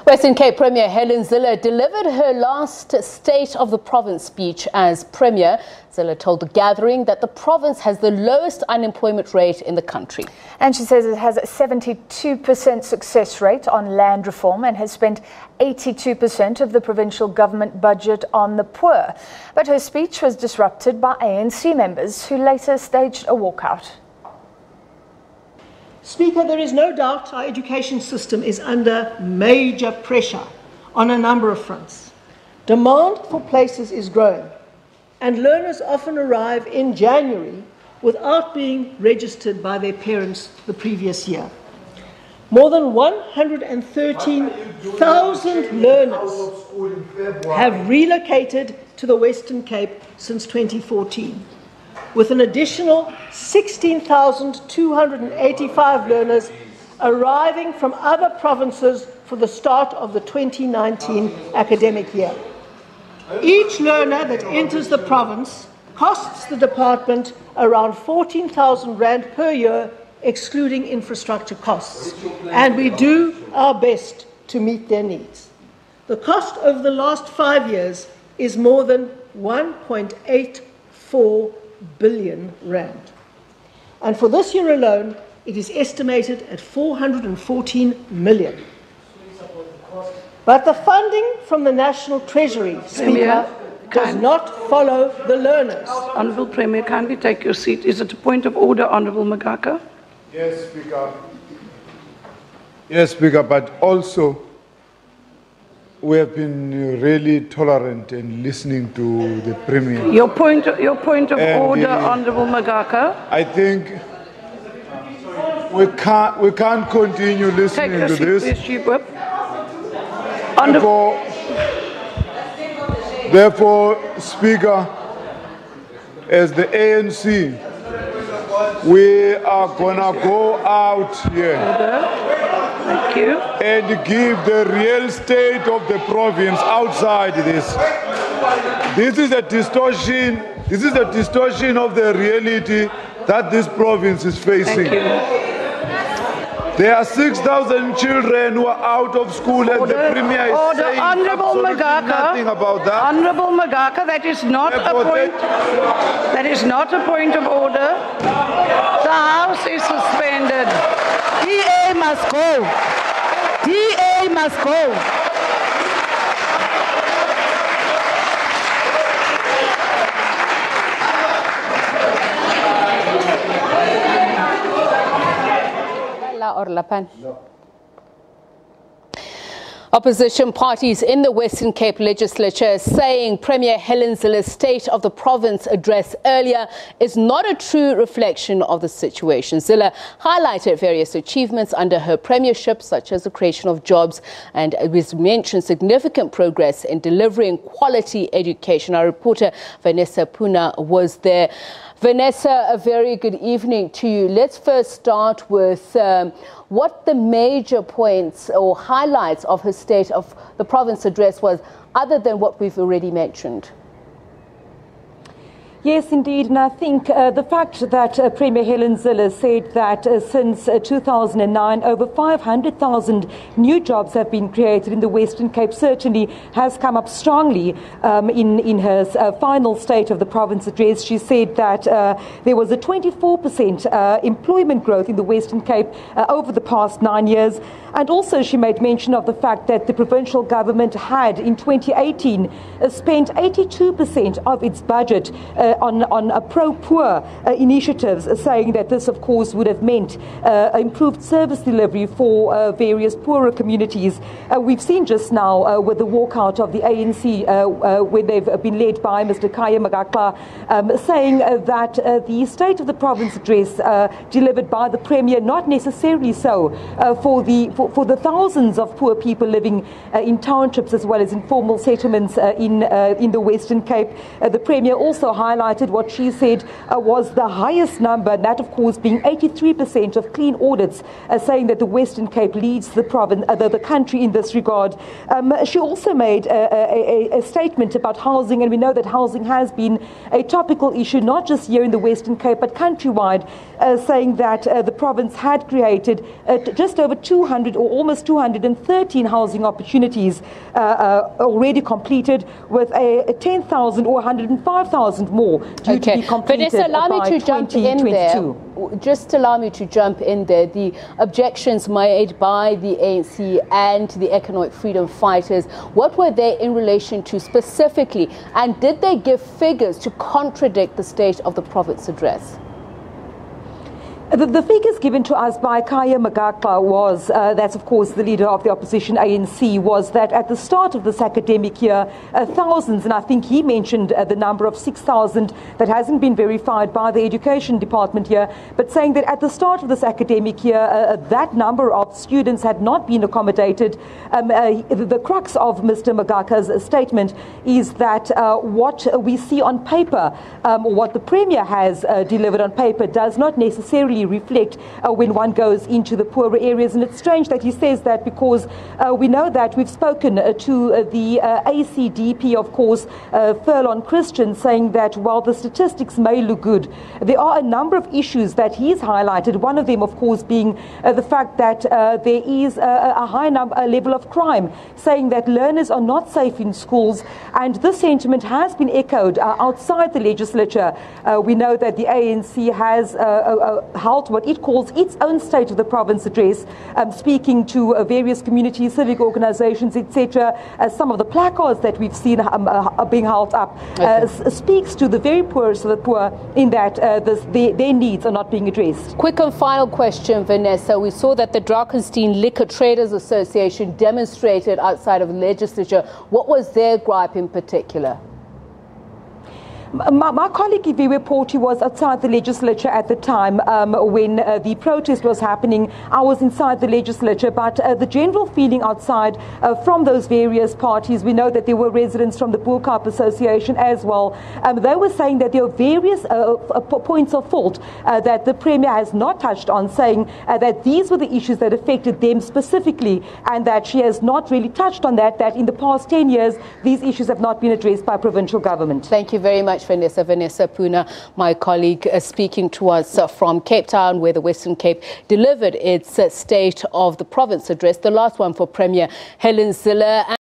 Western Cape Premier Helen Zille delivered her last State of the Province speech as Premier. Zille told the gathering that the province has the lowest unemployment rate in the country. And she says it has a 72% success rate on land reform and has spent 82% of the provincial government budget on the poor. But her speech was disrupted by ANC members who later staged a walkout. Speaker, there is no doubt our education system is under major pressure on a number of fronts. Demand for places is growing, and learners often arrive in January without being registered by their parents the previous year. More than 113,000 learners have relocated to the Western Cape since 2014. With an additional 16,285 learners arriving from other provinces for the start of the 2019 academic year. Each learner that enters the province costs the department around 14,000 rand per year, excluding infrastructure costs, and we do our best to meet their needs. The cost over the last 5 years is more than 1.84 billion rand. And for this year alone, it is estimated at 414 million. But the funding from the National Treasury, Speaker, does not follow the learners. Honourable Premier, kindly take your seat. Is it a point of order, Honourable Magaka? Yes, Speaker. Yes, Speaker, but also we have been really tolerant in listening to the Premier. Your point of order, Honourable Magaka. I think we can't continue listening to this. Take your seat, please, Chief Whip. Therefore, Speaker, as the ANC, we are going to go out here. Thank you. And give the real state of the province outside this. This is a distortion. This is a distortion of the reality that this province is facing. Thank you. There are 6,000 children who are out of school, and the Premier is saying absolutely nothing about that. Honourable Magaka, that is not a point. That is not a point of order. The House is suspended. DA must go. DA must go. Opposition parties in the Western Cape Legislature saying Premier Helen Zille's State of the Province address earlier is not a true reflection of the situation. Zille highlighted various achievements under her premiership, such as the creation of jobs, and was mentioned significant progress in delivering quality education. Our reporter Vanessa Poonah was there. Vanessa, a very good evening to you. Let's first start with what the major points or highlights of her State of the Province address was, other than what we've already mentioned. Yes, indeed, and I think the fact that Premier Helen Zille said that since 2009, over 500,000 new jobs have been created in the Western Cape certainly has come up strongly in her final State of the Province address. She said that there was a 24% employment growth in the Western Cape over the past 9 years. And also she made mention of the fact that the provincial government had in 2018 spent 82% of its budget on pro-poor initiatives, saying that this, of course, would have meant improved service delivery for various poorer communities. We've seen just now with the walkout of the ANC, when they've been led by Mr. Kaya Magaka, saying that the State of the Province address delivered by the Premier, not necessarily so for the thousands of poor people living in townships as well as informal settlements in the Western Cape. The Premier also highlighted highlighted what she said was the highest number, and that, of course, being 83% of clean audits, saying that the Western Cape leads the province, the country in this regard. She also made a statement about housing, and we know that housing has been a topical issue, not just here in the Western Cape, but countrywide, saying that the province had created just over 200 or almost 213 housing opportunities already completed, with 10,000 or 105,000 more due to be completed. Vanessa, allow me to jump in there. Just allow me to jump in there. The objections made by the ANC and the economic freedom fighters, what were they in relation to specifically? And did they give figures to contradict the State of the Province address? The figures given to us by Khaya Magakla was, that's of course the leader of the opposition ANC, was that at the start of this academic year, thousands, and I think he mentioned the number of 6,000 that hasn't been verified by the education department here, but saying that at the start of this academic year, that number of students had not been accommodated. The crux of Mr. Magakla's statement is that what we see on paper, what the Premier has delivered on paper, does not necessarily reflect when one goes into the poorer areas. And it's strange that he says that, because we know that we've spoken to the ACDP, of course, Furlong Christian, saying that while the statistics may look good, there are a number of issues that he's highlighted. One of them, of course, being the fact that there is a high level of crime, saying that learners are not safe in schools. And this sentiment has been echoed outside the legislature. We know that the ANC has held what it calls its own State of the Province address, speaking to various communities, civic organizations, etc. Some of the placards that we've seen are being held up speaks to the very poorest of the poor, in that their needs are not being addressed. Quick and final question, Vanessa. We saw that the Drakenstein Liquor Traders Association demonstrated outside of the legislature. What was their gripe in particular? My colleague Iviwe Porty was outside the legislature at the time when the protest was happening. I was inside the legislature, but the general feeling outside from those various parties, we know that there were residents from the Bullcarp Association as well. They were saying that there are various points of fault that the Premier has not touched on, saying that these were the issues that affected them specifically, and that she has not really touched on that in the past 10 years, these issues have not been addressed by provincial government. Thank you very much, Vanessa Poonah, my colleague, speaking to us from Cape Town, where the Western Cape delivered its State of the Province address, the last one for Premier Helen Zille.